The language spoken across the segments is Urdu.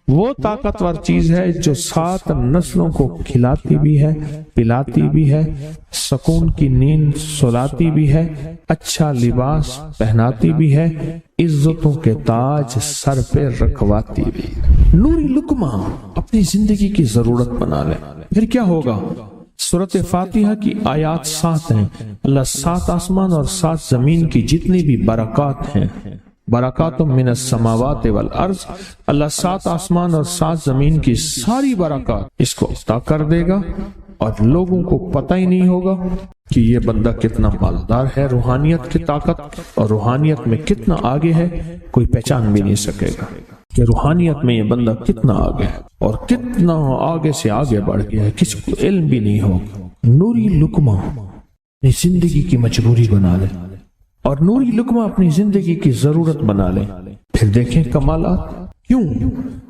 وہ طاقتور چیز ہے جو 7 نسلوں کو کھلاتی بھی ہے، پلاتی بھی ہے، سکون کی نیند سلاتی بھی ہے، اچھا لباس پہناتی بھی ہے، عزتوں کے تاج سر پہ رکھواتی بھی۔ نوری لقمہ اپنی زندگی کی ضرورت بنا لے، پھر کیا ہوگا؟ سورۃ فاتحہ کی آیات 7 ہیں۔ اللہ 7 آسمان اور 7 زمین کی جتنی بھی برکات ہیں، برکات من السماوات والارض، اللہ 7 آسمان اور 7 زمین کی ساری برکات اس کو عطا کر دے گا، اور لوگوں کو پتہ ہی نہیں ہوگا کہ یہ بندہ کتنا مالدار ہے، روحانیت کی طاقت اور روحانیت میں کتنا آگے ہے، کوئی پہچان بھی نہیں سکے گا کہ روحانیت میں یہ بندہ کتنا آگے ہے اور کتنا آگے سے آگے بڑھ گیا ہے، کسی کو علم بھی نہیں ہوگا۔ نوری لقمہ اپنی زندگی کی مجبوری بنا لے اور نوری لقمہ اپنی زندگی کی ضرورت بنا لے، پھر دیکھیں کمالات۔ کیوں؟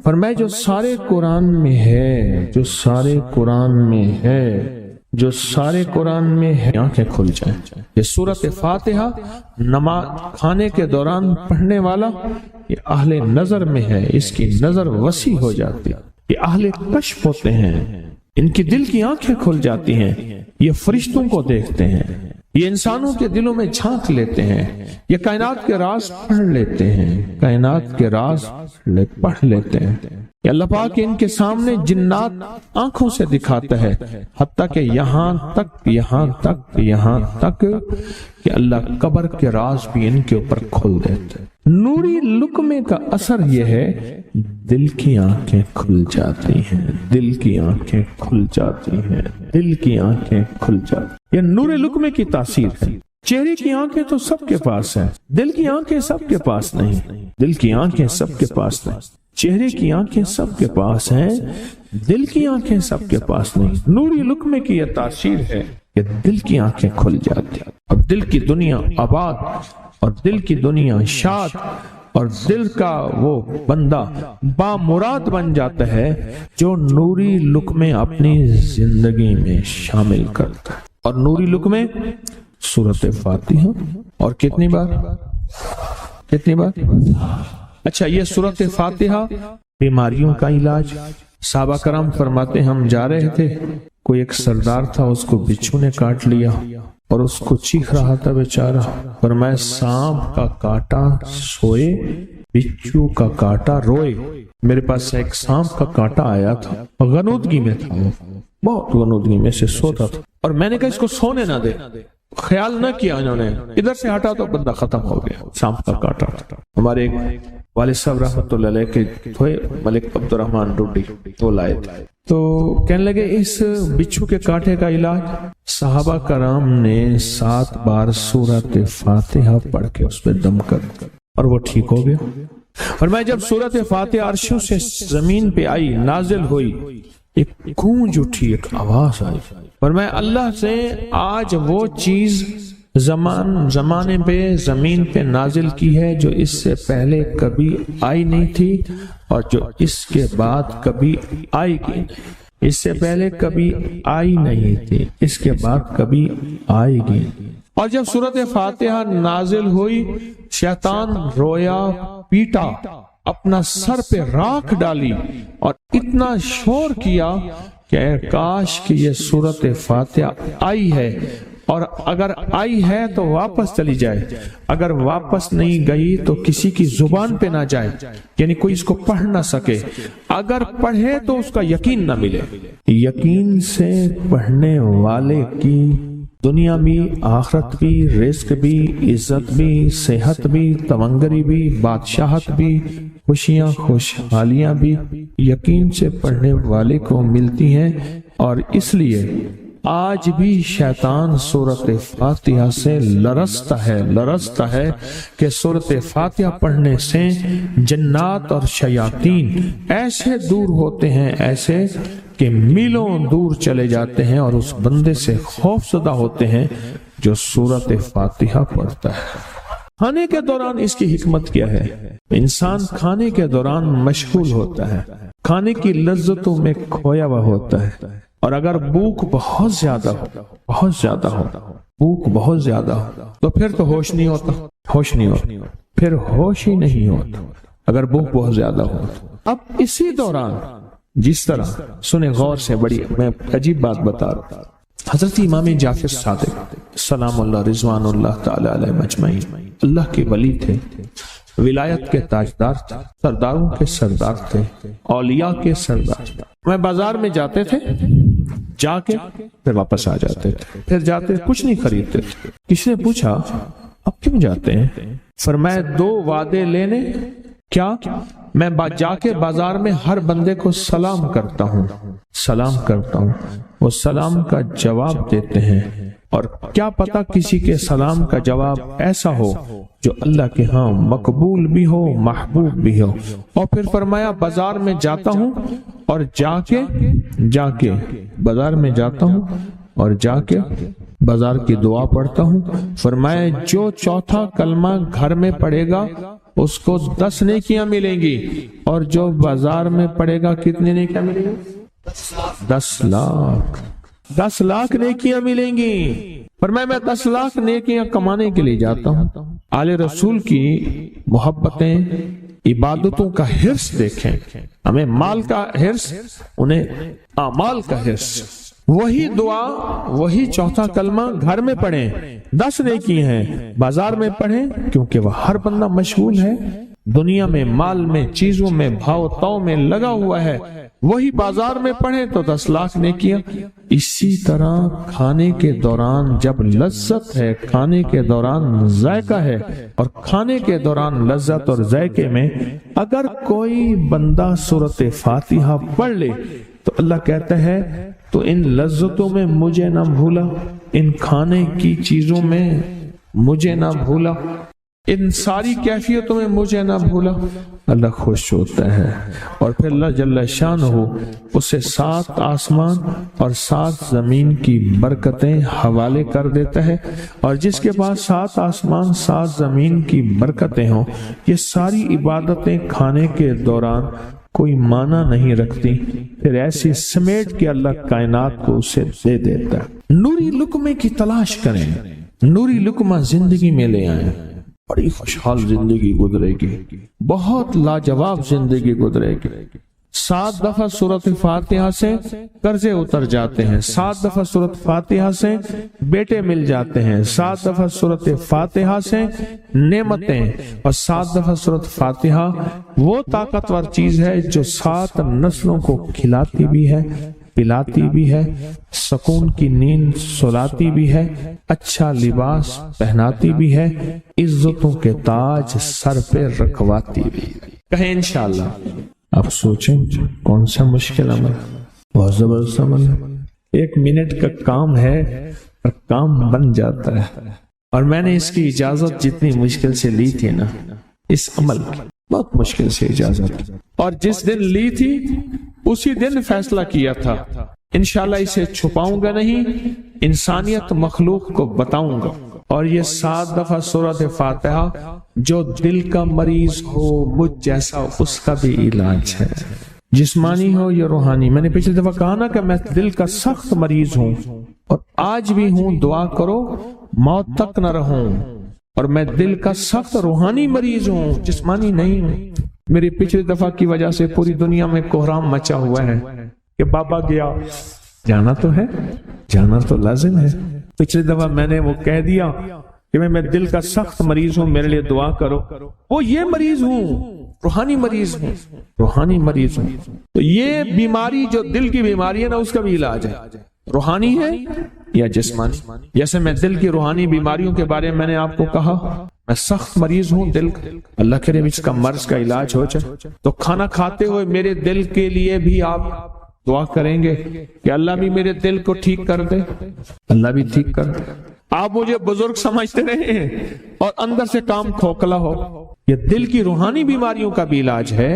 فرمائے جو سارے قرآن میں ہے، جو سارے قرآن میں ہے، جو سارے قرآن میں ہے، آنکھیں کھل جائیں۔ یہ سورۃ فاتحہ نماز کھانے کے دوران پڑھنے والا یہ اہل نظر میں ہے، اس کی نظر وسیع ہو جاتی ہے، یہ اہل کشف ہوتے ہیں، ان کی دل کی آنکھیں کھل جاتی ہیں، یہ فرشتوں کو دیکھتے ہیں، یہ انسانوں کے دلوں میں جھانک لیتے ہیں، یہ کائنات کے راز پڑھ لیتے ہیں، کائنات کے راز پڑھ لیتے ہیں۔ یہ اللہ پاک ان کے سامنے جنات آنکھوں سے دکھاتا ہے، حتیٰ کہ یہاں تک کہ اللہ قبر کے راز بھی ان کے اوپر کھول دیتے ہیں۔ نوری لقمے کا اثر یہ ہے، دل کی آنکھیں کھل جاتی ہیں، دل کی آنکھیں کھل جاتی ہیں، دل کی آنکھیں کھل جاتی ہیں۔ یہ نور لقمے کی تاثیر ہے۔ چہرے کی آنکھیں تو سب کے پاس ہیں، دل کی آنکھیں سب کے پاس نہیں، دل کی آنکھیں سب کے پاس نہیں، چہرے کی آنکھیں سب کے پاس ہیں، دل کی آنکھیں سب کے پاس نہیں۔ نوری لقمے کی یہ تاثیر ہے کہ دل کی آنکھیں کھل جاتی ہیں اور دل کی دنیا آباد اور دل کی دنیا شاد اور دل کا وہ بندہ بامراد بن جاتا ہے جو نوری لقمے اپنی زندگی میں شامل کرتا ہے۔ اور نوری لقمے سورۃ فاتحہ اور کتنی بار؟ اچھا، یہ سورۃ فاتحہ بیماریوں کا علاج۔ صحابہ کرام فرماتے ہم جا رہے تھے، کوئی ایک سردار تھا، اس کو بچھو نے کاٹ لیا اور اس کو چیخ رہا تھا بیچارہ۔ فرمایا سانپ کا کاٹا سوئے، بچھو کا کاٹا روئے۔ میرے پاس ایک سانپ کا کاٹا آیا تھا، غنودگی میں تھا، وہ بہت غنودگی میں سے سوتا تھا، اور میں نے کہا اس کو سونے نہ دے، خیال نہ کیا انہوں نے، ادھر سے ہٹا تو بندہ ختم ہو گیا، سانپ کا کاٹا۔ ہمارے ایک والد صاحب رحمۃ اللہ علیہ کے تھے، ملک عبد الرحمن ڈوڈی، وہ لائے تھے، تو کہنے لگے اس بچھو کے کاٹے کا علاج صحابہ کرام نے 7 بار سورۃ فاتحہ پڑھ کے اس پہ دم کر اور وہ ٹھیک ہو گیا۔ اور میں جب سورۃ فاتحہ عرشوں سے زمین پہ آئی، نازل ہوئی، ایک گونج اٹھی، ایک آواز آئی، اور میں اللہ سے آج وہ چیز زمانے پہ زمین پہ نازل کی ہے جو اس سے پہلے کبھی آئی نہیں تھی اور جو اس کے بعد کبھی آئے گی نہیں۔ اس سے پہلے کبھی آئی نہیں تھی، اس کے بعد کبھی آئے گی۔ اور جب سورۃ فاتحہ نازل ہوئی، شیطان رویا، پیٹا، اپنا سر پہ راکھ ڈالی اور اتنا شور کیا کہ اے کاش کہ یہ سورۃ فاتحہ آئی ہے، اور اگر آئی ہے تو واپس چلی جائے، اگر واپس نہیں گئی تو کسی کی زبان پہ نہ جائے، یعنی کوئی اس کو پڑھ نہ سکے، اگر پڑھے تو اس کا یقین نہ ملے۔ یقین سے پڑھنے والے کی دنیا بھی، آخرت بھی، رزق بھی، عزت بھی، صحت بھی، تونگری بھی، بادشاہت بھی، خوشیاں خوشحالیاں بھی یقین سے پڑھنے والے کو ملتی ہیں۔ اور اس لیے آج بھی شیطان سورۃ فاتحہ سے لرزتا ہے کہ سورۃ فاتحہ پڑھنے سے جنات اور شیاطین ایسے دور ہوتے ہیں، ایسے کہ میلوں دور چلے جاتے ہیں، اور اس بندے سے خوف زدہ ہوتے ہیں جو سورۃ فاتحہ پڑھتا ہے۔ کھانے کے دوران اس کی حکمت کیا ہے؟ انسان کھانے کے دوران مشغول ہوتا ہے، کھانے کی لذتوں میں کھویا ہوا ہوتا ہے، اور اگر بھوک بہت زیادہ ہو بھوک بہت زیادہ ہو تو پھر تو ہوش نہیں ہوتا، پھر ہوش ہی نہیں ہوتا۔ اگر بھوک بہت زیادہ ہو اب اسی دوران جس طرح سنے غور سے، بڑی میں عجیب بات بتا رہا ہوں، حضرت امام جعفر صادق سلام اللہ رضوان اللہ تعالی علیہ مجمعین اللہ کے ولی تھے، ولایت کے تاجدار تھے، سرداروں کے سردار تھے، اولیاء کے سردار تھے۔ میں بازار میں جاتے تھے، جا کے پھر واپس آ جاتے تھے، پھر جاتے کچھ نہیں خریدتے تھے۔ کسی نے پوچھا اب کیوں جاتے ہیں؟ فرمایا 2 وعدے لینے، کیا؟ میں جا کے بازار میں ہر بندے کو سلام کرتا ہوں، وہ سلام کا جواب دیتے ہیں، اور کیا پتا کسی کے سلام کا جواب ایسا ہو جو اللہ کے ہاں مقبول بھی ہو، محبوب بھی ہو۔ اور پھر فرمایا بازار میں جاتا ہوں اور جا کے بازار میں جاتا ہوں اور جا کے بازار کی دعا پڑھتا ہوں۔ فرمایا جو چوتھا کلمہ گھر میں پڑھے گا اس کو 10 نیکیاں ملیں گی، اور جو بازار میں پڑھے گا کتنے نیکیاں ملیں گی؟ 10 لاکھ نیکیاں ملیں گی۔ فرمایا میں 10 لاکھ نیکیاں کمانے کے لیے جاتا ہوں۔ آل رسول کی محبتیں، عبادتوں کا حرص دیکھیں، ہمیں مال کا حرص، انہیں اعمال کا حرص۔ وہی دعا، وہی چوتھا کلمہ گھر میں پڑھیں، 10 نیکی ہیں، بازار میں پڑھیں، کیونکہ وہ ہر بندہ مشغول ہے دنیا میں، مال میں، چیزوں میں، بھاؤ تاؤ میں لگا ہوا ہے۔ وہی بازار میں پڑھیں تو 10 لاکھ نیکیاں۔ اسی طرح کھانے کے دوران جب لذت ہے، کھانے کے دوران ذائقہ ہے، اور کھانے کے دوران لذت اور ذائقے میں اگر کوئی بندہ سورۃ فاتحہ پڑھ لے تو اللہ کہتا ہے تو ان لذتوں میں مجھے نہ بھولا، ان کھانے کی چیزوں میں مجھے نہ بھولا، ان ساری کیفیتوں میں مجھے نہ بھولا۔ اللہ خوش ہوتا ہے، اور پھر اللہ جل شانہ اسے 7 آسمان اور 7 زمین کی برکتیں حوالے کر دیتا ہے، اور جس کے پاس 7 آسمان 7 زمین کی برکتیں ہوں، یہ ساری عبادتیں کھانے کے دوران کوئی معنی نہیں رکھتی، پھر ایسی سمیٹ کے اللہ کائنات کو اسے دے دیتا ہے۔ نوری لقمے کی تلاش کریں، نوری لقمہ زندگی میں لے آئیں، بڑی خوشحال زندگی گزرے گی، بہت لاجواب زندگی گزرے گی۔ 7 دفعہ سورۃ فاتحہ سے قرضے اتر جاتے ہیں، 7 دفعہ سورۃ فاتحہ سے بیٹے مل جاتے ہیں، 7 دفعہ سورۃ فاتحہ سے نعمتیں، اور 7 دفعہ سورۃ فاتحہ وہ طاقتور چیز ہے جو 7 نسلوں کو کھلاتی بھی ہے، پلاتی بھی ہے، سکون کی نیند سلاتی بھی ہے، اچھا لباس پہناتی بھی ہے، عزتوں کے تاج سر پہ رکھواتی بھی ہے۔ کہیں انشاءاللہ۔ آپ سوچیں کون سا مشکل عمل، بہت زبردست عمل ہے، 1 منٹ کا کام ہے اور کام بن جاتا ہے۔ اور میں نے اس کی اجازت جتنی مشکل سے لی تھی نا، اس عمل بہت مشکل سے اجازت، اور جس دن لی تھی اسی دن فیصلہ کیا تھا انشاءاللہ اسے چھپاؤں گا نہیں، انسانیت مخلوق کو بتاؤں گا۔ اور یہ 7 دفعہ سورۃ فاتحہ جو دل کا مریض ہو مجھ جیسا، اس کا بھی علاج ہے، جسمانی ہو یا روحانی۔ میں نے پچھلی دفعہ کہا نا کہ میں دل کا سخت مریض ہوں اور آج بھی ہوں، دعا کرو موت تک نہ رہوں، اور میں دل کا سخت روحانی مریض ہوں، جسمانی نہیں ہوں۔ میری پچھلی دفعہ کی وجہ سے پوری دنیا میں کوہرام مچا ہوا ہے کہ بابا گیا، جانا تو ہے، جانا تو لازم ہے۔ پچھلی دفعہ میں نے وہ کہہ دیا کہ میں دل کا سخت مریض ہوں، میرے لیے دعا کرو، وہ یہ مریض ہوں، روحانی مریض ہوں، روحانی مریض ہوں۔ تو یہ بیماری جو دل کی بیماری ہے نا، اس کا بھی علاج ہے، روحانی ہے یا جسمانی۔ جیسے میں دل کی روحانی بیماریوں کے بارے میں نے آپ کو کہا، میں سخت مریض ہوں دل کا، اللہ کرے اس کا مرض کا علاج ہو جائے۔ تو کھانا کھاتے ہوئے میرے دل کے لیے بھی آپ دعا کریں گے کہ اللہ بھی میرے دل کو ٹھیک کر دے، اللہ بھی ٹھیک کر دے۔ آپ مجھے بزرگ سمجھتے رہے اور اندر سے کام کھوکھلا ہو۔ یہ دل کی روحانی بیماریوں کا بھی علاج ہے،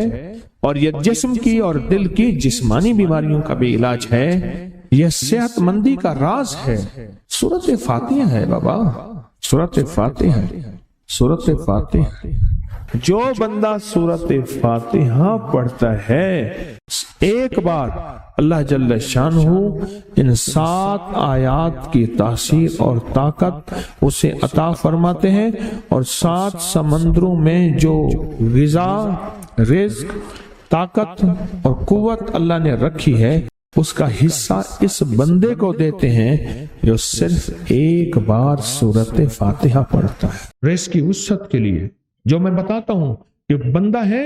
اور یہ جسم کی اور دل کی جسمانی بیماریوں کا بھی علاج ہے۔ یہ صحت مندی کا راز ہے، سورۃ فاتحہ ہے بابا، سورۃ فاتحہ، سورۃ فاتحہ۔ جو بندہ سورۃ فاتحہ پڑھتا ہے ایک بار، اللہ جل شانہ ان 7 آیات کی تاثیر اور طاقت اسے عطا فرماتے ہیں، اور 7 سمندروں میں جو غذا، رزق طاقت اور قوت اللہ نے رکھی ہے اس کا حصہ اس بندے کو دیتے ہیں جو صرف ایک بار سورت فاتحہ پڑھتا ہے۔ ریس کی وسعت کے لیے جو میں بتاتا ہوں کہ بندہ ہے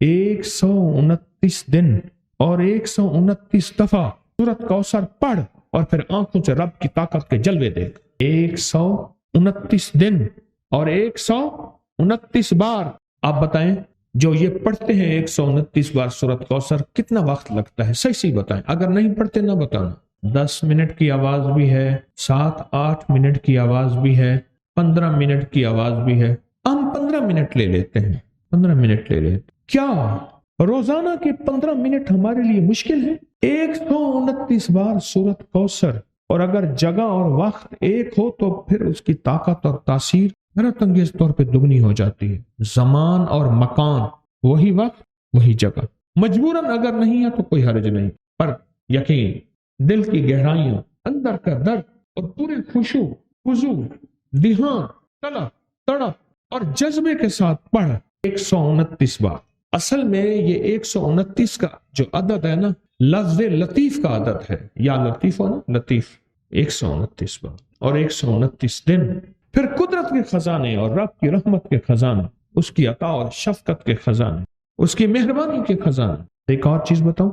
129 دن اور 129 دفعہ سورت کوثر پڑھ اور پھر آنکھوں سے رب کی طاقت کے جلوے دیکھ۔ 129 دن اور 129 بار آپ بتائیں جو یہ پڑھتے ہیں 129 بار سورت کوثر کتنا وقت لگتا ہے؟ صحیح بتائیں، اگر نہیں پڑھتے نہ بتانا۔ 10 منٹ کی آواز بھی ہے، 7-8 منٹ کی آواز بھی ہے، 15 منٹ کی آواز بھی ہے۔ ہم 15 منٹ لے لیتے ہیں، 15 منٹ لے لیتے۔ کیا روزانہ کے 15 منٹ ہمارے لیے مشکل ہے؟ 129 بار سورت کوثر، اور اگر جگہ اور وقت ایک ہو تو پھر اس کی طاقت اور تاثیر حیرت انگیز طور پہ دگنی ہو جاتی ہے۔ زمان اور مکان وہی وقت وہی جگہ، مجبوراً اگر نہیں ہے تو کوئی حرج نہیں، پر یقین دل کی گہرائیوں، اندر کا درد اور پورے خشوع خضوع، دھیان، طلب، تڑپ اور جذبے کے ساتھ پڑھ 129 بار۔ اصل میں یہ 129 کا جو عدد ہے نا، لفظ لطیف کا عدد ہے، یا لطیف ہو نا، لطیف 129 بار اور 129 دن۔ پھر قدرت کے خزانے اور رب کی رحمت کے خزانے، اس کی عطا اور شفقت کے خزانے، اس کی مہربانی کے خزانے۔ ایک اور چیز بتاؤں،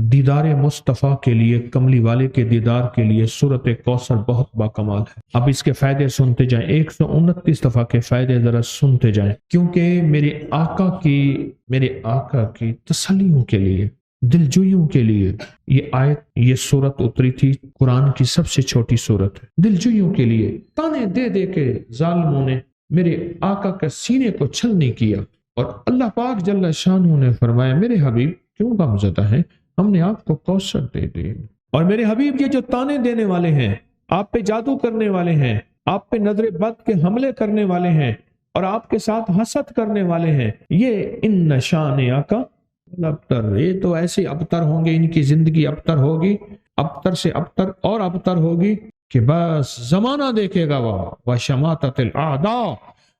دیدار مصطفیٰ کے لیے، کملی والے کے دیدار کے لیے سورت کوثر بہت باکمال ہے۔ اب اس کے فائدے سنتے جائیں، 129 دفعہ کے فائدے ذرا سنتے جائیں، کیونکہ میرے آقا کی تسلیوں کے لیے، دلجوئیوں کے لیے یہ سورت اتری تھی۔ قرآن کی سب سے چھوٹی سورت ہے۔ دلجوئیوں کے لیے تانے دے دے کے ظالموں نے میرے آقا کے سینے کو چھلنی کیا، اور اللہ پاک جل شانہ نے فرمایا میرے حبیب کیوں غمزدہ ہے، ہم نے آپ کو کوثر دے دی۔ اور میرے حبیب یہ جو تانے دینے والے ہیں، آپ پہ جادو کرنے والے ہیں، آپ پہ نظر بد کے حملے کرنے والے ہیں اور آپ کے ساتھ حسد کرنے والے ہیں، یہ ان نشان آقا ابتر، یہ تو ایسے ابتر ہوں گے، ان کی زندگی ابتر ہوگی، ابتر سے ابتر اور ابتر ہوگی کہ بس زمانہ دیکھے گا وہ وشماتت الاعداء،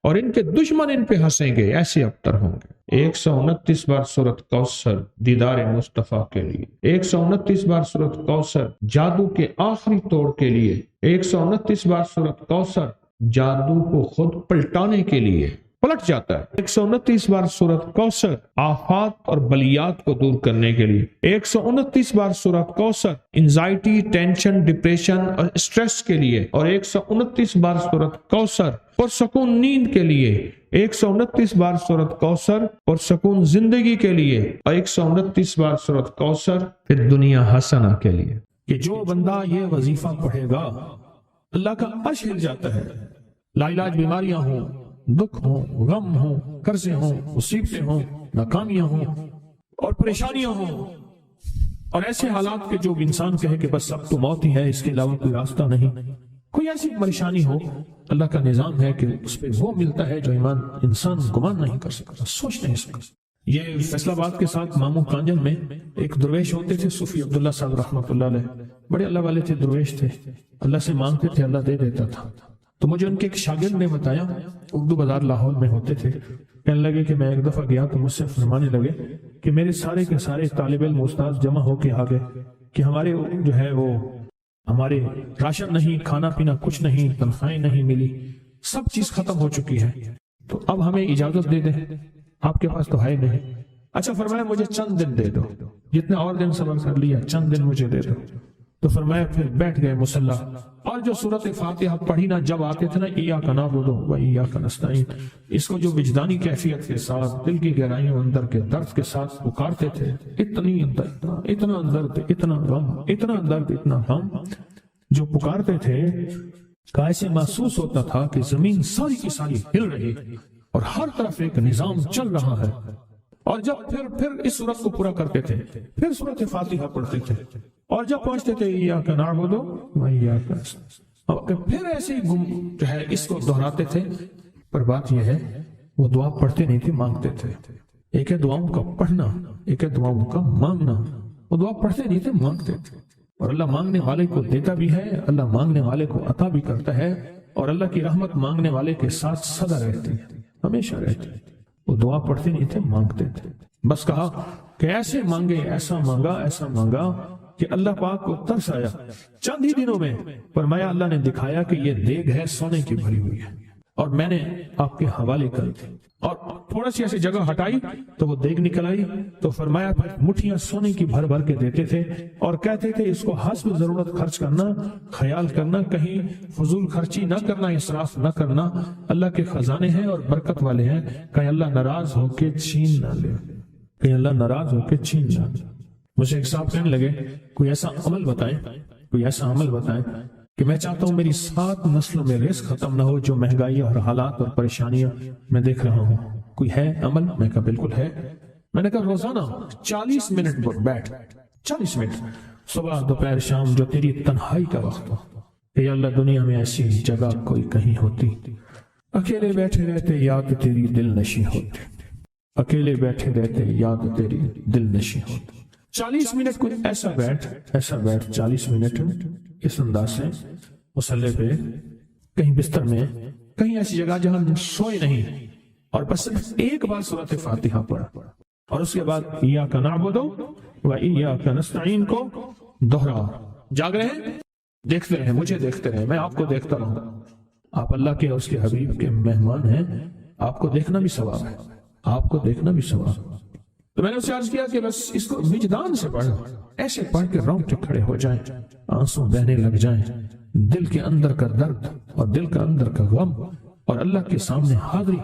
اور ان کے دشمن ان پہ ہنسیں گے، ایسے ابتر ہوں گے۔ 129 بار سورت کوثر دیدار مصطفیٰ کے لیے، 129 بار سورت کوثر جادو کے آخری توڑ کے لیے، 129 بار سورت کوثر جادو کو خود پلٹانے کے لیے، پلٹ جاتا ہے۔ 129 بار سورت کوثر آفات اور بلیات کو دور کرنے کے لیے، 129 بار سورت کوثر انزائٹی، ٹینشن، ڈپریشن اور اسٹریس کے لیے، اور 129 بار سورت کوثر پرسکون نیند کے لیے، 129 بار سورت کوثر پرسکون زندگی کے لیے، اور 129 بار سورت کوثر پھر دنیا حسنہ کے لیے۔ کہ جو بندہ یہ وظیفہ پڑھے گا اللہ کا عرش ہل جاتا ہے۔ لا علاج بیماریاں ہوں، دکھ ہوں، غم ہوں، قرضے ہوں، مصیبتیں ہوں، ناکامیاں ہوں اور پریشانیاں ہوں، اور ایسے حالات کے جو انسان کہے کہ بس اب تو موت ہی ہے، اس کے علاوہ کوئی راستہ نہیں، کوئی ایسی پریشانی ہو، اللہ کا نظام ہے کہ اس پہ وہ ملتا ہے جو ایمان انسان گمان نہیں کر سکتا، سوچ نہیں سکتا۔ یہ فیصل آباد کے ساتھ مامو کانجن میں ایک درویش ہوتے تھے، صوفی عبداللہ صاحب رحمۃ اللہ علیہ، بڑے اللہ والے تھے، درویش تھے، اللہ سے مانگتے تھے، اللہ دے دیتا تھا۔ تو مجھے ان کے ایک شاگرد نے بتایا، اردو بازار لاہور میں ہوتے تھے، کہنے لگے کہ میں ایک دفعہ گیا تو مجھ سے فرمانے لگے کہ میرے سارے کے سارے طالب علم استاد جمع ہو کے آگے کہ ہمارے جو ہے وہ ہمارے راشن نہیں، کھانا پینا کچھ نہیں، تنخواہیں نہیں ملی، سب چیز ختم ہو چکی ہے، تو اب ہمیں اجازت دے دیں، آپ کے پاس تو ہے نہیں۔ اچھا فرمایا مجھے چند دن دے دو، جتنے اور دن صبر کر لیا، چند دن مجھے دے دو۔ تو فرمایا پھر بیٹھ گئے مصلی، اور جو سورت فاتحہ پڑھی نا جب آتے تھے نا، ایاک نعبد و ایاک نستعین، اس کو جو وجدانی کیفیت کے ساتھ، دل کی گہرائیوں اندر کے درد کے ساتھ پکارتے تھے، اتنا درد، اتنا غم، اتنا درد، اتنا غم جو پکارتے تھے کہ ایسے محسوس ہوتا تھا کہ زمین ساری کی ساری ہل رہی اور ہر طرف ایک نظام چل رہا ہے۔ اور جب پھر اس سورت کو پورا کرتے تھے، پھر سورت فاتحہ پڑھتے تھے، اور جب پہنچتے تھے ایاک نعبد و ایاک نستعین، پھر ایسے جو ہے اس کو دہراتے تھے۔ پر بات یہ ہے وہ دعا پڑھتے نہیں تھے، مانگتے تھے۔ ایک ہے دعاؤں کا پڑھنا، ایک ہے دعاؤں کا مانگنا۔ وہ دعا پڑھتے نہیں تھے، مانگتے تھے، اور اللہ مانگنے والے کو دیتا بھی ہے، اللہ مانگنے والے کو عطا بھی کرتا ہے، اور اللہ کی رحمت مانگنے والے کے ساتھ سدا رہتی ہے، ہمیشہ رہتی ہے۔ وہ دعا پڑھتے نہیں تھے، مانگتے تھے۔ بس کہا کہ ایسے مانگے، ایسا مانگا کہ اللہ پاک کو ترس آیا۔ چند ہی دنوں میں فرمایا اللہ نے دکھایا کہ یہ دیگ ہے سونے کی بھری ہوئی ہے، اور میں نے آپ کے حوالے کر دی، اور تھوڑا سی ایسی جگہ ہٹائی تو وہ دیگ نکل آئی، تو فرمایا پھر مٹھیاں سونے کی بھر بھر کے دیتے تھے، اور کہتے تھے اس کو حسب ضرورت خرچ کرنا، خیال کرنا، کہیں فضول خرچی نہ کرنا، اسراف نہ کرنا، اللہ کے خزانے ہیں اور برکت والے ہیں، کہیں اللہ ناراض ہو کے چھین نہ لے، کہیں اللہ ناراض ہو کے چھین نہ لے۔ مجھے ایک صاحب کہنے لگے کوئی ایسا عمل بتائیں کہ میں چاہتا ہوں میری 7 نسلوں میں رزق ختم نہ ہو، جو مہنگائی اور حالات اور پریشانیاں میں دیکھ رہا ہوں، کوئی ہے عمل؟ میں کہا بالکل ہے۔ میں نے کہا روزانہ 40 منٹ بیٹھ، 40 منٹ صبح دوپہر شام، جو تیری تنہائی کا وقت ہو، کہ اللہ دنیا میں ایسی جگہ کوئی کہیں ہوتی، اکیلے بیٹھے رہتے یاد تیری دل نشی ہوتی، اکیلے بیٹھے رہتے یاد تیری دل نشی ہوتی۔ 40 منٹ کوئی ایسا بیٹھ 40 منٹ اس انداز سے مصلی پہ، کہیں بستر میں، کہیں ایسی جگہ جہاں سوئے نہیں، اور بس صرف ایک بار سورۃ فاتحہ پڑھا، اور اس کے بعد ایاک نعبد و ایاک نستعین کو دوہرا۔ جاگ رہے ہیں، دیکھتے رہے، مجھے دیکھتے رہے، میں آپ کو دیکھتا رہوں گا۔ آپ اللہ کے اور اس کے حبیب کے مہمان ہیں، آپ کو دیکھنا بھی ثواب ہے، آپ کو دیکھنا بھی ثواب ہے۔ تو میں نے اسے عرض کیا کہ بس اس کو وجدان سے پڑھ، ایسے پڑھ کے رونگٹے کھڑے ہو جائیں، آنسو بہنے لگ جائیں، دل کے اندر کا درد اور دل کا اندر کا غم اور اللہ کے سامنے حاضری،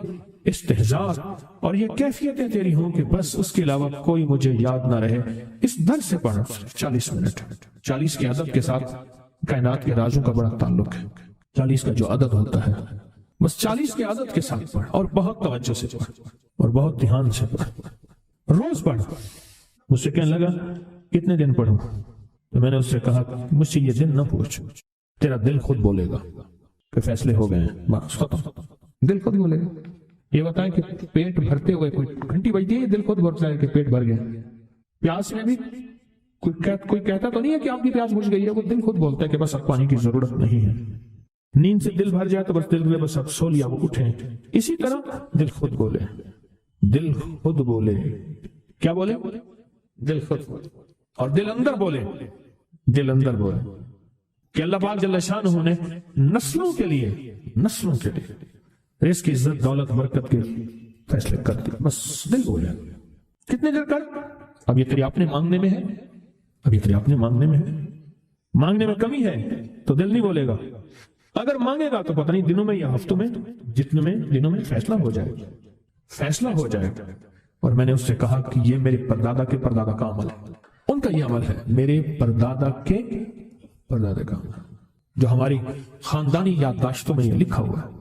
استحضار، اور یہ کیفیتیں تیری ہوں کہ بس اس کے علاوہ کوئی مجھے یاد نہ رہے۔ اس درد سے پڑھ 40 منٹ، 40 کی عدد کے ساتھ کائنات کے رازوں کا بڑا تعلق ہے۔ 40 کا جو عدد ہوتا ہے، بس 40 کے عدد کے ساتھ پڑھ، اور بہت توجہ سے پڑھ، اور بہت دھیان سے پڑھ، روز پڑھ۔ مجھ سے کہنے لگا کتنے دن پڑھوں؟ تو میں نے اس سے کہا مجھ سے یہ دن نہ پوچھ، تیرا دل خود بولے گا کہ فیصلے ہو گئے ہیں، بس ختم، دل خود بولے گا۔ یہ بتائیں کہ پیٹ بھرتے ہوئے کوئی گھنٹی بجتی ہے، دل خود بھرتا ہے کہ پیٹ بھر گیا۔ پیاس میں بھی کوئی کہتا تو نہیں ہے کہ آپ کی پیاس بجھ گئی ہے، وہ دل خود بولتا ہے کہ بس اب پانی کی ضرورت نہیں ہے۔ نیند سے دل بھر جائے تو بس دل میں بس اب سو لیا، وہ اٹھیں۔ اسی طرح دل خود بولے، دل خود بولے، کیا بولے؟ دل خود بولے، اور دل اندر بولے، دل اندر بولے کہ اللہ پاک جل شانہ نے نسلوں کے لیے رزق کی عزت، دولت، برکت کے فیصلے کر دی، بس دل بولے۔ کتنے دیر کر؟ اب یہ تیری اپنے مانگنے میں ہے، اب یہ تیری اپنے مانگنے میں ہے، مانگنے میں کمی ہے تو دل نہیں بولے گا۔ اگر مانگے گا تو پتہ نہیں دنوں میں یا ہفتوں میں، جتنے دنوں میں فیصلہ ہو جائے گا، فیصلہ ہو جائے گا۔ اور میں نے اس سے کہا کہ یہ میرے پردادا کے پردادا کا عمل ہے، ان کا یہ عمل ہے، میرے پردادا کے پردادا کا عمل، جو ہماری خاندانی یادداشتوں میں یہ لکھا ہوا ہے۔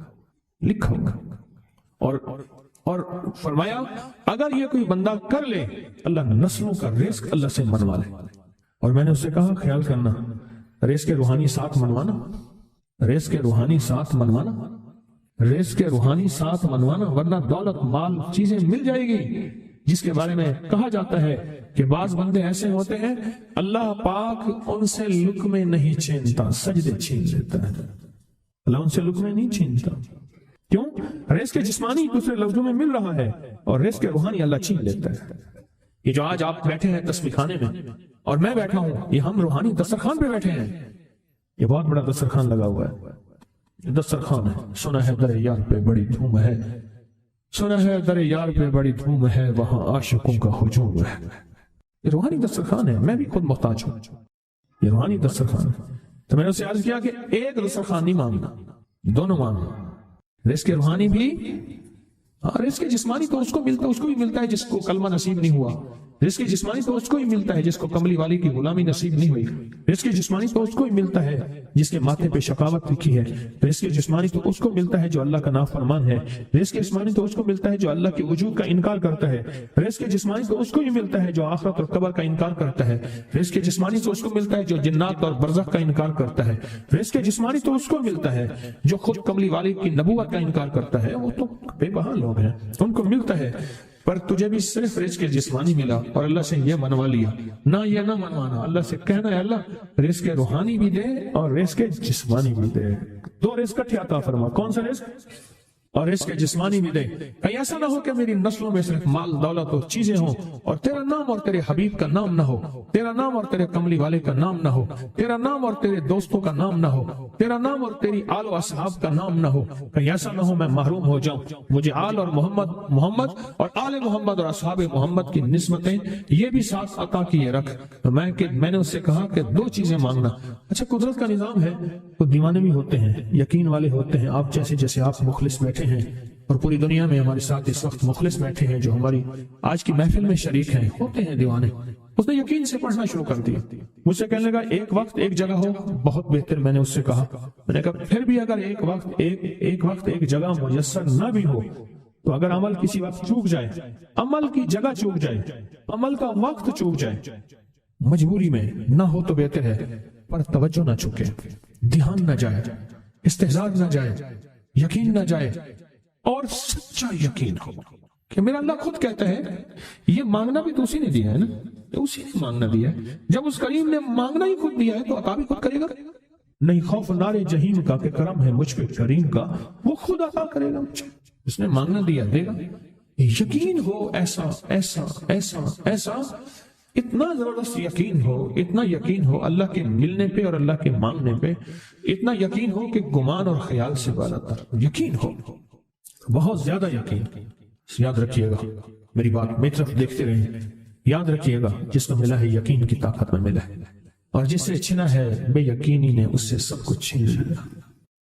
اور فرمایا اگر یہ کوئی بندہ کر لے، اللہ نسلوں کا رزق اللہ سے منوا لے۔ اور میں نے اس سے کہا خیال کرنا، رزق کے روحانی ساتھ منوانا، رزق کے روحانی ساتھ منوانا، رزق کے روحانی ساتھ منوانا، ورنہ دولت، مال، چیزیں مل جائے گی جس کے بارے میں کہا جاتا ہے کہ بعض بندے ایسے ہوتے ہیں اللہ پاک ان سے لقمے نہیں چھینتا، سجدے چھین لیتا ہے۔ اللہ ان سے لقمے نہیں چھینتا، کیوں؟ رزق جسمانی دوسرے لفظوں میں مل رہا ہے، اور رزق روحانی اللہ چھین لیتا ہے۔ یہ جو آج آپ بیٹھے ہیں تسبیح خانے میں اور میں بیٹھا ہوں، یہ ہم روحانی دسترخوان پہ بیٹھے ہیں۔ یہ بہت بڑا دسترخوان لگا ہوا ہے، یہ دسترخوان ہے۔ سنا ہے در یار پہ بڑی دھوم ہے، سنا ہے در یار پہ بڑی دھوم ہے، وہاں عاشقوں کا ہجوم ہے۔ یہ روحانی دسترخوان ہے، میں بھی خود محتاج ہوں، یہ روحانی دسترخوان ہے۔ تو میں نے اسے عرض کیا کہ ایک دسترخوان نہیں مانگنا، دونوں مانگنا، رزق روحانی بھی، رزق جسمانی تو اس کو ملتا ہے، اس کو بھی ملتا ہے جس کو کلمہ نصیب نہیں ہوا، رزق جسمانی تو اس کو ہی ملتا ہے جس کو کملی والی کی غلامی نصیب نہیں ہوئی، رزق جسمانی تو اس کو ہی ملتا ہے جس کے ماتھے پہ شقاوت لکھی ہے، رزق جسمانی تو اس کو ملتا ہے جو اللہ کا نافرمان ہے، رزق جسمانی تو اس کو ملتا ہے جو اللہ کے وجود کا انکار کرتا ہے، رزق جسمانی تو اس کو ہی ملتا ہے جو آخرت اور قبر کا انکار کرتا ہے، رزق جسمانی تو اس کو ملتا ہے جو جنات اور برزخ کا انکار کرتا ہے، رزق جسمانی تو اس کو ملتا ہے جو خود کملی والی کی نبوت کا انکار کرتا ہے۔ وہ تو بے بہا لوگ ہیں، ان کو ملتا ہے، پر تجھے بھی صرف رزق جسمانی ملا اور اللہ سے یہ منوا لیا، نہ یہ نہ منوانا، اللہ سے کہنا ہے اللہ رزق روحانی بھی دے اور رزق جسمانی بھی دے، دو رزق اٹھے عطا فرما۔ کون سا رزق؟ اور رزق جسمانی بھی دے. کہیں ایسا نہ ہو کہ میری نسلوں میں صرف مال دولت اور چیزیں ہوں اور تیرا نام اور تیرے حبیب کا نام نہ ہو, تیرا نام اور تیرے کملی والے کا نام نہ ہو, تیرا نام اور تیرے دوستوں کا نام نہ ہو, تیرا نام اور تیری آل و اصحاب کا نام نہ ہو. کہیں ایسا نہ ہو میں محروم ہو جاؤں. مجھے آل اور محمد اور آل محمد اور اصحاب محمد کی نسبتیں یہ بھی ساتھ عطا کیے رکھ. میں نے اس سے کہا کہ 2 چیزیں مانگنا. اچھا, قدرت کا نظام ہے, وہ دیوانے بھی ہوتے ہیں, یقین والے ہوتے ہیں. آپ جیسے آپ مخلص بیٹھے ہیں اور پوری دنیا میں ہمارے ساتھ اس وقت مخلص بیٹھے ہیں جو ہماری آج کی محفل میں شریک ہیں, ہوتے ہیں دیوانے. اس نے یقین سے پڑھنا شروع کر دیا. مجھ سے کہنے لگا ایک وقت ایک جگہ ہو, بہت بہتر. میں نے اس سے کہا, میں نے کہا پھر بھی اگر ایک وقت ایک جگہ میسر نہ بھی ہو تو اگر عمل کسی وقت چوک جائے, عمل کی جگہ چوک جائے, عمل کا وقت چوک جائے, مجبوری میں نہ ہو تو بہتر ہے, پر توجہ نہ چوکے, دھیان نہ جائے, استحضار نہ جائے, یقین نہ جائے, اور سچا یقین ہو کہ میرا اللہ خود کہتا ہے یہ مانگنا بھی تو اسی نے دیا ہے نا, اسی نے مانگنا دیا ہے. جب اس کریم نے مانگنا ہی خود دیا ہے تو عطا بھی خود کرے گا. نہیں خوف نار جہیم کا کہ کرم ہے مجھ پہ کریم کا, وہ خود عطا کرے گا مجھے. اس نے مانگنا دیا, دے گا. یقین ہو ایسا ایسا ایسا ایسا, اتنا زبردست یقین ہو, اتنا یقین ہو اللہ کے ملنے پہ اور اللہ کے مانگنے پہ, اتنا یقین ہو کہ گمان اور خیال سے بالا تر یقین ہو, بہت زیادہ یقین. یاد رکھیے گا میری بات, میری طرف دیکھتے رہیں. یاد رکھیے گا جس کو ملا ہے یقین کی طاقت میں ملا ہے, اور جس سے چھنا ہے بے یقینی نے اس سے سب کچھ چھین لیا.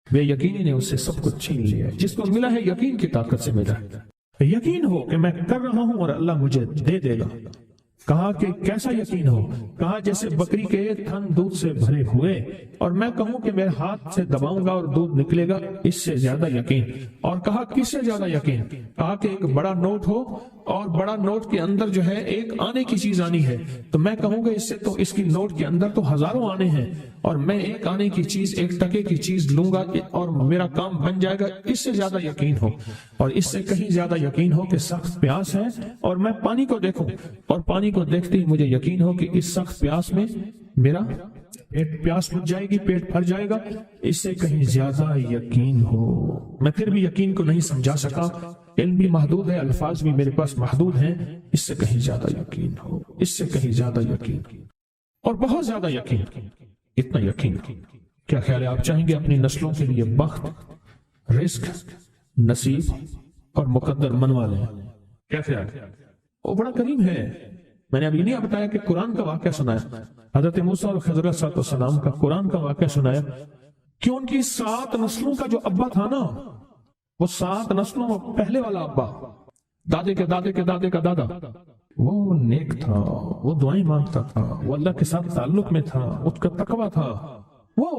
بے یقینی نے اس سے سب کچھ چھین لیا. جس کو ملا ہے یقین کی طاقت سے ملا ہے. یقین ہو کہ میں کر رہا ہوں اور اللہ مجھے دے دے گا. کہا کہ کیسا یقین ہو, کہا جیسے بکری کے تھن دودھ سے بھرے ہوئے اور میں کہوں کہ میرے ہاتھ سے دباؤں گا اور دودھ نکلے گا, اس سے زیادہ یقین. اور کہا کس سے زیادہ یقین, کہا کہ ایک بڑا نوٹ ہو اور بڑا نوٹ کے اندر جو ہے ایک آنے کی چیز آنی ہے, تو میں کہوں گا اس سے تو اس کی نوٹ کے اندر تو ہزاروں آنے ہیں, اور میں ایک آنے کی چیز, ایک ٹکے کی چیز لوں گا اور میرا کام بن جائے گا. اس سے زیادہ یقین ہو, اور اس سے کہیں زیادہ یقین ہو کہ سخت پیاس ہے اور میں پانی کو دیکھوں اور پانی کو دیکھتے ہی مجھے یقین ہو کہ اس سخت پیاس میں میرا پیاس بجھ جائے گی, پیٹ بھر جائے گا. اس سے کہیں زیادہ یقین ہو. میں پھر بھی یقین کو نہیں سمجھا سکا, علم بھی محدود ہے, الفاظ بھی میرے پاس محدود ہیں. اس سے کہیں زیادہ یقین ہو, اس سے کہیں زیادہ یقین, اور بہت زیادہ یقین. اتنا یقین. کیا خیال ہے, آپ چاہیں گے اپنی نسلوں کے لیے بخت, رزق, نصیب اور مقدر منوا لیں؟ کیا خیال ہے؟ وہ بڑا کریم ہے. میں نے ابھی نہیں بتایا کہ قرآن کا واقعہ سنایا, حضرت موسیٰ اور خضر علیہ السلام کا قرآن کا واقعہ سنایا کہ ان کی 7 نسلوں کا جو ابا تھا نا, وہ 7 نسلوں میں پہلے والا ابا, دادے کے دادے کے دادے کا دادا, وہ نیک تھا, وہ دعائیں مانگتا تھا, وہ اللہ کے ساتھ تعلق میں تھا, اس کا تقوی تھا. وہ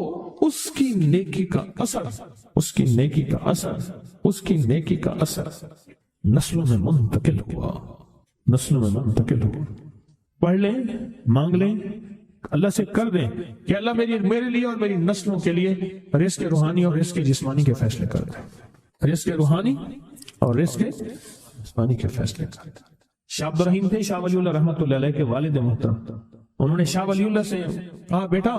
اس کی نیکی کا اثر, اس کی نیکی کا اثر, اس کی نیکی کا اثر نسلوں میں منتقل ہوا, نسلوں میں منتقل ہوا. پڑھ لیں, مانگ لیں, اللہ سے کر دیں کہ اللہ میرے لیے اور میری نسلوں کے لیے رزق روحانی اور رزق جسمانی کے فیصلے کر دیں. رزق روحانی اور رزق جسمانی کے فیصلے کر دیں. شاہ عبد الرحیم تھے شاہ ولی اللہ رحمۃ اللہ علیہ کے والد محترم. انہوں نے شاہ ولی اللہ سے کہا, بیٹا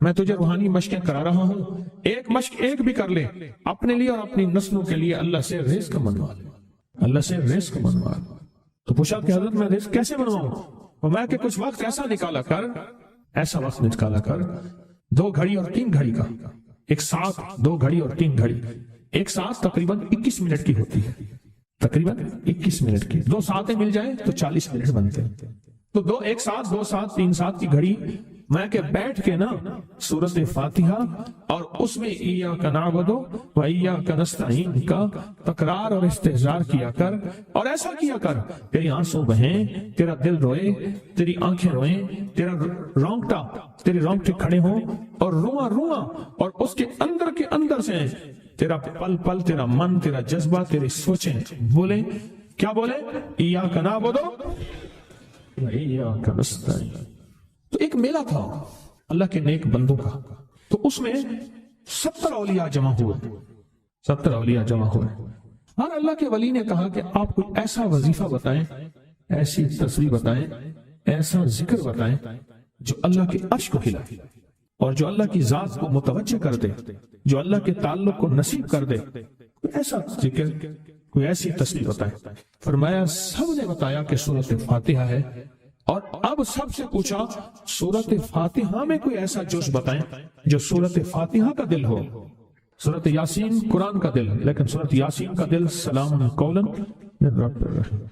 میں تجھے روحانی مشقیں کرا رہا ہوں, ایک مشق ایک بھی کر لے, اپنے لیے اور اپنی نسلوں کے لیے اللہ سے رزق منوا لے, اللہ سے رزق منوا لے. تو پوچھا کہ حضرت میں رزق کیسے منواؤں؟ فرمایا کہ کچھ وقت ایسا نکالا کر, ایسا وقت نکالا کر 2 گھڑی اور 3 گھڑی کا, ایک ساتھ 2 گھڑی اور 3 گھڑی, ایک ساتھ تقریباً 21 منٹ کی ہوتی ہے, تقریباً 21 منٹ کی. 2 ساعتیں مل جائیں تو 40 منٹ بنتے ہیں. تو ایک ساتھ 2 ساتھ 3 ساتھ کی گھڑی میں کہ بیٹھ کے نا سورۃ فاتحہ اور اس میں ایاک نعبد و ایاک نستعین کا تکرار اور استحضار کیا کر, اور ایسا کیا کر تیری آنسوں بہیں, تیرا دل روئے, تیری آنکھیں روئیں, تیرے رونگٹے کھڑے ہوں اور رواں اور اس کے اندر سے تیرا پل پل, تیرا من, تیرا جذبہ, تیری سوچیں بولیں. کیا بولے؟ ایاک نعبد و ایاک نستعین. تو ایک میلہ تھا اللہ کے نیک بندوں کا, تو اس میں 70 اولیاء جمع ہوئے, 70 اولیاء جمع ہوئے. اور اللہ کے ولی نے کہا کہ آپ کوئی ایسا وظیفہ بتائیں, ایسی تسبیح بتائیں, ایسا ذکر بتائیں جو اللہ کے عرش کو ہلائے اور جو اللہ کی ذات کو متوجہ کر دے, جو اللہ کے تعلق کو نصیب کر دے. ایسا ذکر، کوئی ایسی تسبیح بتائے۔ فرمایا سب نے بتایا کہ سورۃ فاتحہ ہے، اور اب سب سے پوچھا سورۃ فاتحہ میں کوئی ایسا جز بتائیں جو سورۃ فاتحہ کا دل ہو۔ سورۃ یاسین قرآن کا دل، لیکن سورۃ یاسین کا دل سلام قولا من رب الرحیم۔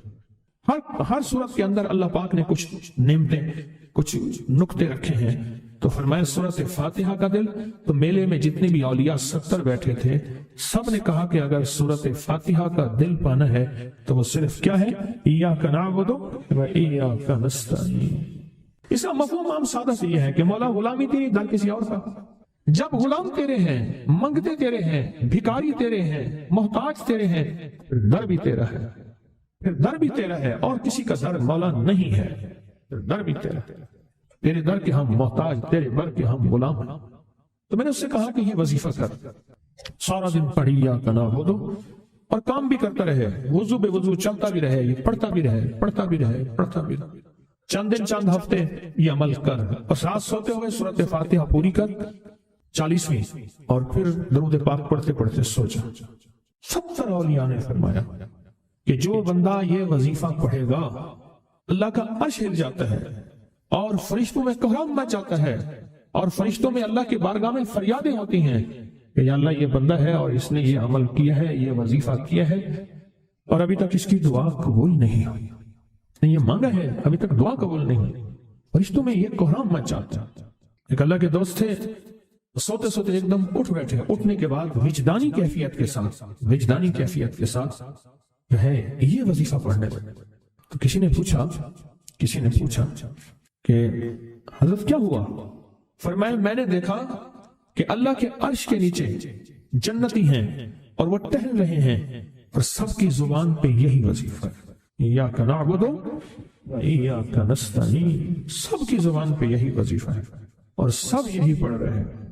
ہر سورت کے اندر اللہ پاک نے کچھ نعمتیں، کچھ نقطے رکھے ہیں، تو فرمایا سورۃ فاتحہ کا دل۔ تو میلے میں جتنے بھی اولیاء 70 بیٹھے تھے، سب نے کہا کہ اگر سورۃ فاتحہ کا دل پانا ہے تو وہ صرف کیا ہے؟ ایاک نعبد و ایاک نستعین۔ اس کا مفہوم عام سادہ سے یہ ہے کہ مولا غلامی تیری، در کسی اور کا۔ جب غلام تیرے ہیں، منگتے تیرے ہیں، بھکاری تیرے ہیں، محتاج تیرے ہیں، پھر در بھی تیرا ہے، پھر در بھی تیرا ہے، اور کسی کا در مولا نہیں ہے، پھر در بھی تیرا ہے۔ تیرے در کے ہم محتاج، تیرے بر کے ہم غلام ہیں۔ تو میں نے اس سے کہا کہ یہ وظیفہ کر، سارا دن پڑھی یا کنا ہو دو، اور کام بھی کرتا رہے، وضو بے وضو چلتا بھی رہے، یہ پڑھتا بھی رہے، پڑھتا بھی رہے، پڑھتا بھی رہے۔ چند دن چند ہفتے یہ عمل کر، اور رات سوتے ہوئے سورۃ فاتحہ پوری کر 40ویں، اور پھر درود پاک پڑھتے پڑھتے سو جا۔ 70 اولیاء نے فرمایا کہ جو بندہ یہ وظیفہ پڑھے گا، اللہ کا عرش ہل جاتا ہے، اور فرشتوں میں کوہرام مچ جاتا ہے، اور فرشتوں میں اللہ کی بارگاہ میں فریادیں ہوتی ہیں کہ یا اللہ یہ بندہ ہے اور اس نے یہ عمل کیا ہے، یہ وظیفہ کیا ہے، اور ابھی تک اس کی دعا قبول نہیں ہوئی، یہ مانگا ہے ابھی تک دعا قبول نہیں ہوئی۔ فرشتوں میں یہ کوہرام مچ جاتا ہے۔ ایک اللہ کے دوست تھے، سوتے سوتے ایک دم اٹھ بیٹھے، اٹھنے کے بعد وجدانی کیفیت کے ساتھ جو ہے یہ وظیفہ پڑھنے لگے۔ تو کسی نے پوچھا کہ حضرت کیا ہوا؟ فرمایا میں نے دیکھا کہ اللہ کے عرش کے نیچے جنتی ہیں اور وہ ٹہل رہے ہیں، اور سب کی زبان پہ یہی وظیفہ ہے، ایاک نعبد و ایاک نستعین۔ سب کی زبان پہ یہی وظیفہ ہے، اور سب یہی پڑھ رہے ہیں۔